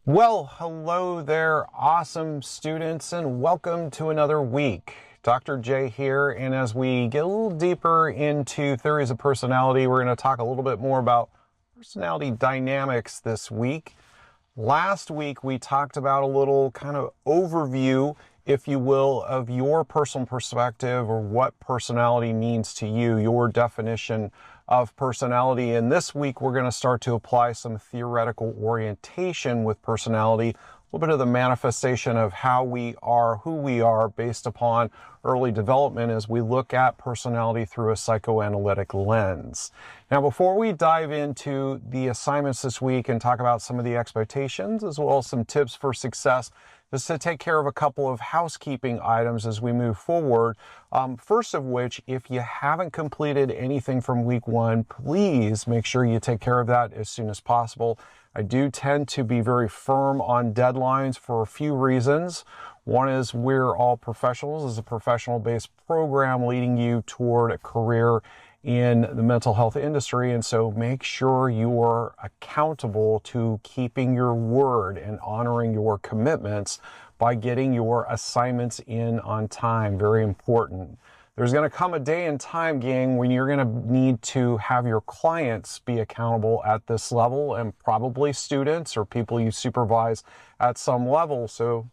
Well, hello there, awesome students, and welcome to another week. Dr. J here, and as we get a little deeper into theories of personality, we're going to talk a little bit more about personality dynamics this week. Last week, we talked about a little kind of overview, if you will, of your personal perspective or what personality means to you, your definition of personality. And this week, we're going to start to apply some theoretical orientation with personality, a little bit of the manifestation of how we are, who we are based upon early development as we look at personality through a psychoanalytic lens. Now, before we dive into the assignments this week and talk about some of the expectations as well as some tips for success, just to take care of a couple of housekeeping items as we move forward. First of which, if you haven't completed anything from week one, please make sure you take care of that as soon as possible. I do tend to be very firm on deadlines for a few reasons. One is we're all professionals. It's a professional-based program leading you toward a career in the mental health industry, and so make sure you're accountable to keeping your word and honoring your commitments by getting your assignments in on time. Very important. There's going to come a day and time, gang, when you're going to need to have your clients be accountable at this level, and probably students or people you supervise at some level. So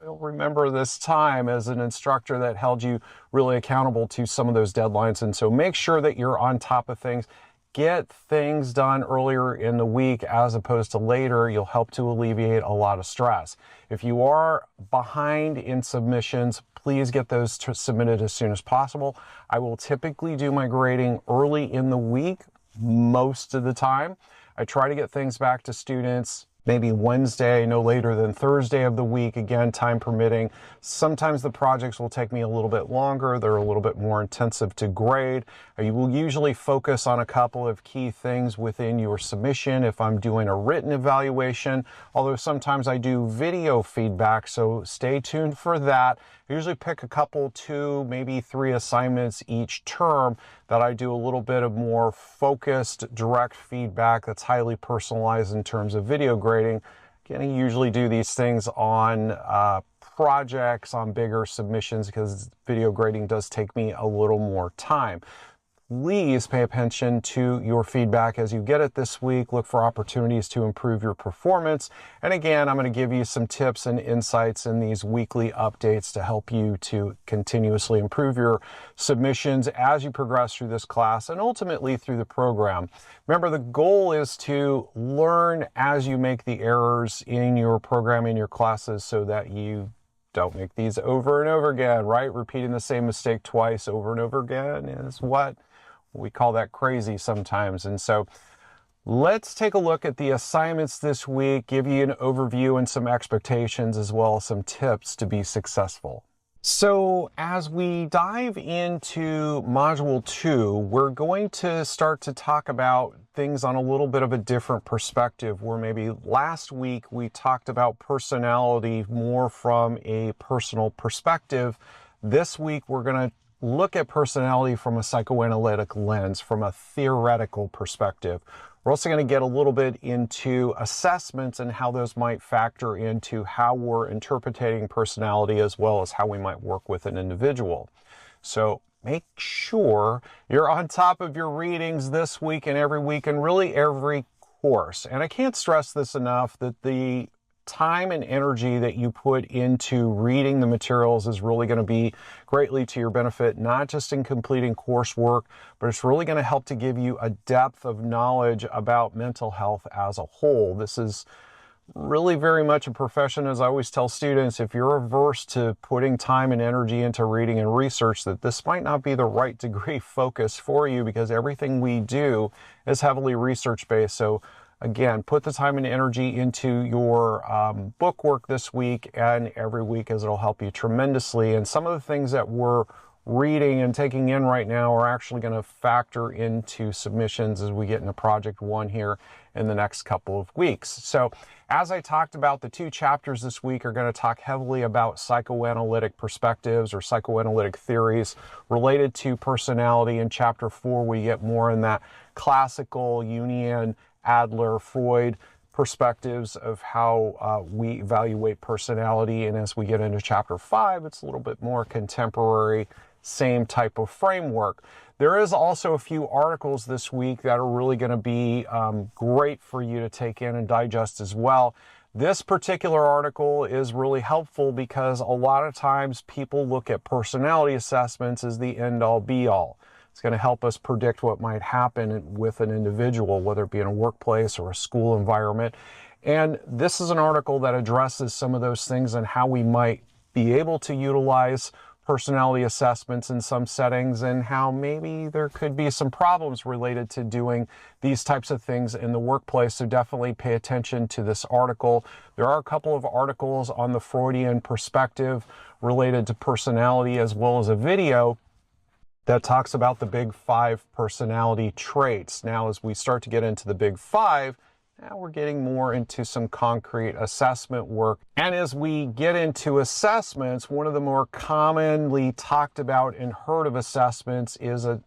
remember this time as an instructor that held you really accountable to some of those deadlines. And so make sure that you're on top of things. Get things done earlier in the week as opposed to later. You'll help to alleviate a lot of stress. If you are behind in submissions, please get those submitted as soon as possible. I will typically do my grading early in the week most of the time. I try to get things back to students maybe Wednesday, no later than Thursday of the week, again, time permitting. Sometimes the projects will take me a little bit longer. They're a little bit more intensive to grade. You will usually focus on a couple of key things within your submission if I'm doing a written evaluation, although sometimes I do video feedback, so stay tuned for that. I usually pick a couple, 2, maybe 3 assignments each term that I do a little bit of more focused, direct feedback that's highly personalized in terms of video grading. Again, I usually do these things on projects, on bigger submissions, because video grading does take me a little more time. Please pay attention to your feedback as you get it this week. Look for opportunities to improve your performance. And again, I'm going to give you some tips and insights in these weekly updates to help you to continuously improve your submissions as you progress through this class and ultimately through the program. Remember, the goal is to learn as you make the errors in your program, in your classes, so that you don't make these over and over again, right? Repeating the same mistake twice over and over again is what we call that crazy sometimes. And so let's take a look at the assignments this week, give you an overview and some expectations as well as some tips to be successful. So as we dive into Module 2, we're going to start to talk about things on a little bit of a different perspective, where maybe last week we talked about personality more from a personal perspective. This week we're going to look at personality from a psychoanalytic lens, from a theoretical perspective. We're also going to get a little bit into assessments and how those might factor into how we're interpreting personality as well as how we might work with an individual. So make sure you're on top of your readings this week and really every course. And I can't stress this enough, that the time and energy that you put into reading the materials is really going to be greatly to your benefit, not just in completing coursework, but it's really going to help to give you a depth of knowledge about mental health as a whole. This is really very much a profession, as I always tell students, if you're averse to putting time and energy into reading and research, that this might not be the right degree focus for you, because everything we do is heavily research-based. So again, put the time and energy into your book work this week and every week, as it'll help you tremendously. And some of the things that we're reading and taking in right now are actually going to factor into submissions as we get into Project 1 here in the next couple of weeks. So as I talked about, the 2 chapters this week are going to talk heavily about psychoanalytic perspectives or psychoanalytic theories related to personality. In Chapter 4, we get more in that classical Jungian, Adler, Freud perspectives of how we evaluate personality. And as we get into chapter 5, it's a little bit more contemporary, same type of framework. There is also a few articles this week that are really going to be great for you to take in and digest as well. This particular article is really helpful because a lot of times people look at personality assessments as the end-all be-all. It's going to help us predict what might happen with an individual, whether it be in a workplace or a school environment. And this is an article that addresses some of those things and how we might be able to utilize personality assessments in some settings, and how maybe there could be some problems related to doing these types of things in the workplace. So definitely pay attention to this article. There are a couple of articles on the Freudian perspective related to personality, as well as a video that talks about the big 5 personality traits. Now, as we start to get into the big 5, now we're getting more into some concrete assessment work. And as we get into assessments, one of the more commonly talked about and heard of assessments is a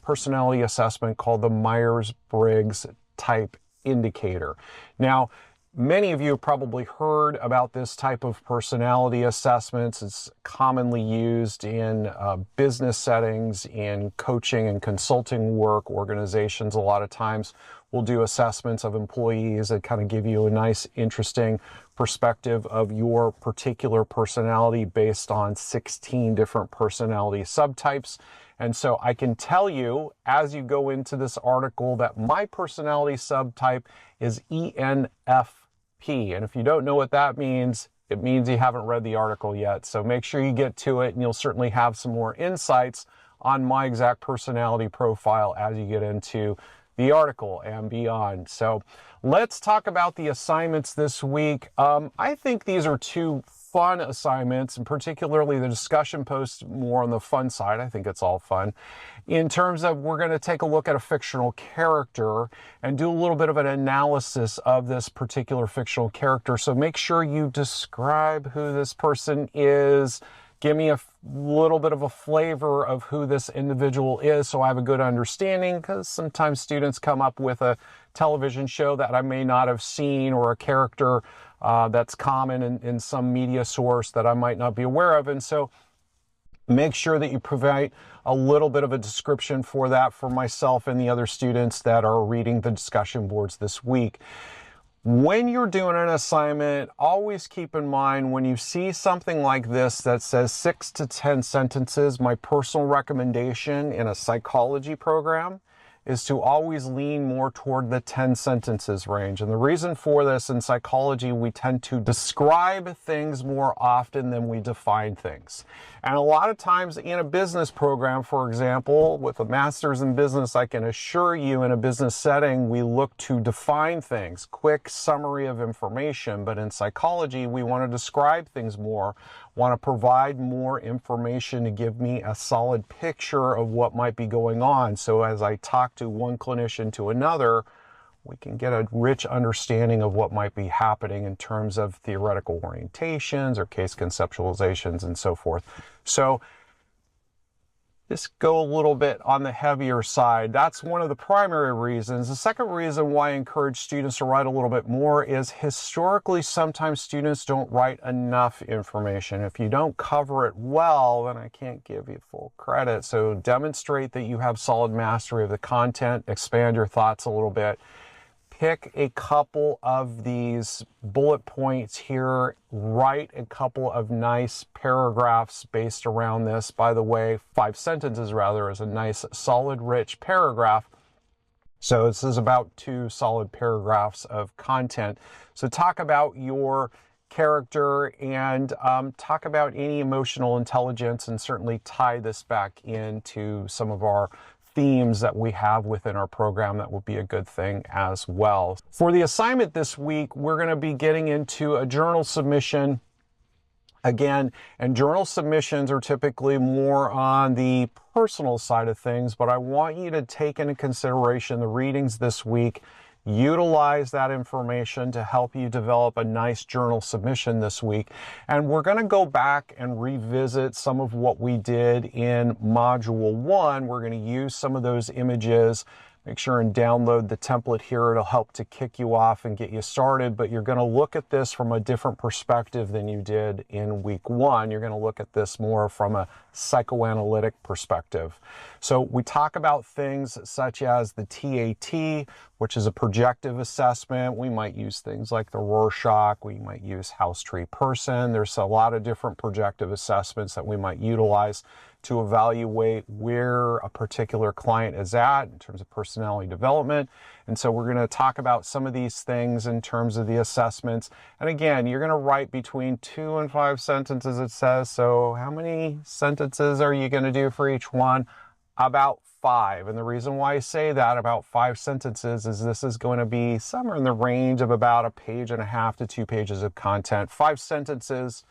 personality assessment called the Myers-Briggs Type Indicator. Now, many of you have probably heard about this type of personality assessments. It's commonly used in business settings, in coaching and consulting work. Organizations a lot of times will do assessments of employees that kind of give you a nice, interesting perspective of your particular personality based on 16 different personality subtypes. And so I can tell you, as you go into this article, that my personality subtype is ENFP. And if you don't know what that means, it means you haven't read the article yet. So make sure you get to it, and you'll certainly have some more insights on my exact personality profile as you get into the article and beyond. So let's talk about the assignments this week. I think these are 2 fun assignments, and particularly the discussion post more on the fun side. I think it's all fun. In terms of, we're going to take a look at a fictional character and do a little bit of an analysis of this particular fictional character. So make sure you describe who this person is. Give me a little bit of a flavor of who this individual is so I have a good understanding, because sometimes students come up with a television show that I may not have seen, or a character that's common in some media source that I might not be aware of. And so make sure that you provide a little bit of a description for that for myself and the other students that are reading the discussion boards this week. When you're doing an assignment, always keep in mind, when you see something like this that says 6 to 10 sentences, my personal recommendation in a psychology program is to always lean more toward the 10 sentences range. And the reason for this, in psychology, we tend to describe things more often than we define things. And a lot of times in a business program, for example, with a master's in business, I can assure you, in a business setting, we look to define things, quick summary of information. But in psychology, we want to describe things more, want to provide more information to give me a solid picture of what might be going on. So as I talk to one clinician to another, we can get a rich understanding of what might be happening in terms of theoretical orientations or case conceptualizations and so forth. So just go a little bit on the heavier side. That's one of the primary reasons. The second reason why I encourage students to write a little bit more is, historically, sometimes students don't write enough information. If you don't cover it well, then I can't give you full credit. So demonstrate that you have solid mastery of the content, expand your thoughts a little bit. Pick a couple of these bullet points here, write a couple of nice paragraphs based around this. By the way, 5 sentences rather is a nice, solid, rich paragraph. So this is about 2 solid paragraphs of content. So talk about your character and talk about any emotional intelligence, and certainly tie this back into some of our themes that we have within our program. That would be a good thing as well. For the assignment this week, we're going to be getting into a journal submission again, and journal submissions are typically more on the personal side of things, but I want you to take into consideration the readings this week. Utilize that information to help you develop a nice journal submission this week. And we're going to go back and revisit some of what we did in Module 1. We're going to use some of those images, make sure and download the template here. It'll help to kick you off and get you started, but you're going to look at this from a different perspective than you did in week 1. You're going to look at this more from a psychoanalytic perspective. So we talk about things such as the TAT, which is a projective assessment. We might use things like the Rorschach. We might use House Tree Person. There's a lot of different projective assessments that we might utilize to evaluate where a particular client is at in terms of personality development. And so we're going to talk about some of these things in terms of the assessments. And again, you're going to write between 2 and 5 sentences, it says. So how many sentences are you going to do for each one? About 5. And the reason why I say that, about 5 sentences, is this is going to be somewhere in the range of about 1.5 pages to 2 pages of content. 5 sentences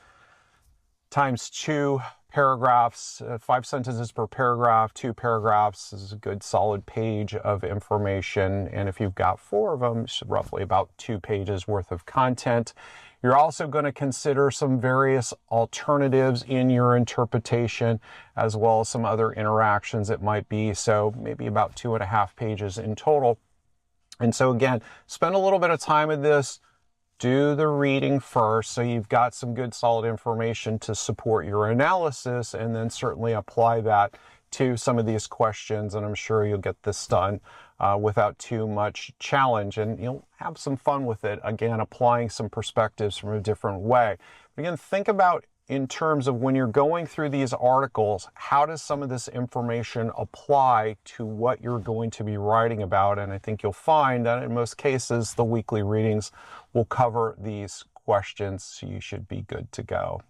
times 2 paragraphs, 5 sentences per paragraph, 2 paragraphs is a good solid page of information. And if you've got 4 of them, it's roughly about 2 pages worth of content. You're also going to consider some various alternatives in your interpretation, as well as some other interactions it might be. So maybe about 2.5 pages in total. And so again, spend a little bit of time with this. Do the reading first, so you've got some good solid information to support your analysis, and then certainly apply that to some of these questions, and I'm sure you'll get this done without too much challenge, and you'll have some fun with it, again, applying some perspectives from a different way. But again, think about in terms of when you're going through these articles, how does some of this information apply to what you're going to be writing about? And I think you'll find that in most cases, the weekly readings will cover these questions, so you should be good to go.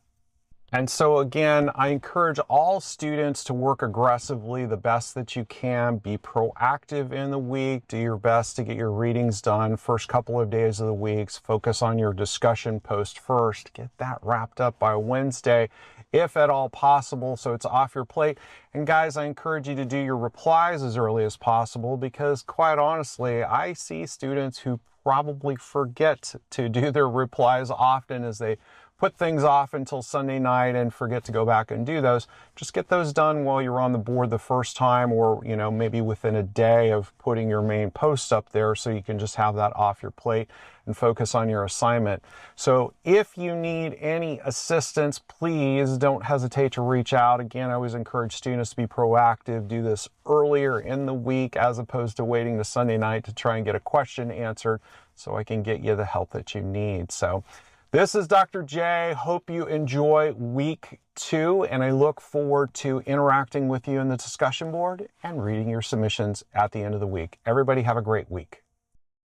And so again, I encourage all students to work aggressively, the best that you can. Be proactive in the week. Do your best to get your readings done first couple of days of the week. Focus on your discussion post first. Get that wrapped up by Wednesday, if at all possible, so it's off your plate. And guys, I encourage you to do your replies as early as possible, because quite honestly, I see students who probably forget to do their replies often as they put things off until Sunday night and forget to go back and do those. Just get those done while you're on the board the first time, or, you know, maybe within a day of putting your main post up there, so you can just have that off your plate and focus on your assignment. So if you need any assistance, please don't hesitate to reach out. Again, I always encourage students to be proactive, do this earlier in the week as opposed to waiting to Sunday night to try and get a question answered, so I can get you the help that you need. So this is Dr. J. Hope you enjoy week 2, and I look forward to interacting with you in the discussion board and reading your submissions at the end of the week. Everybody have a great week.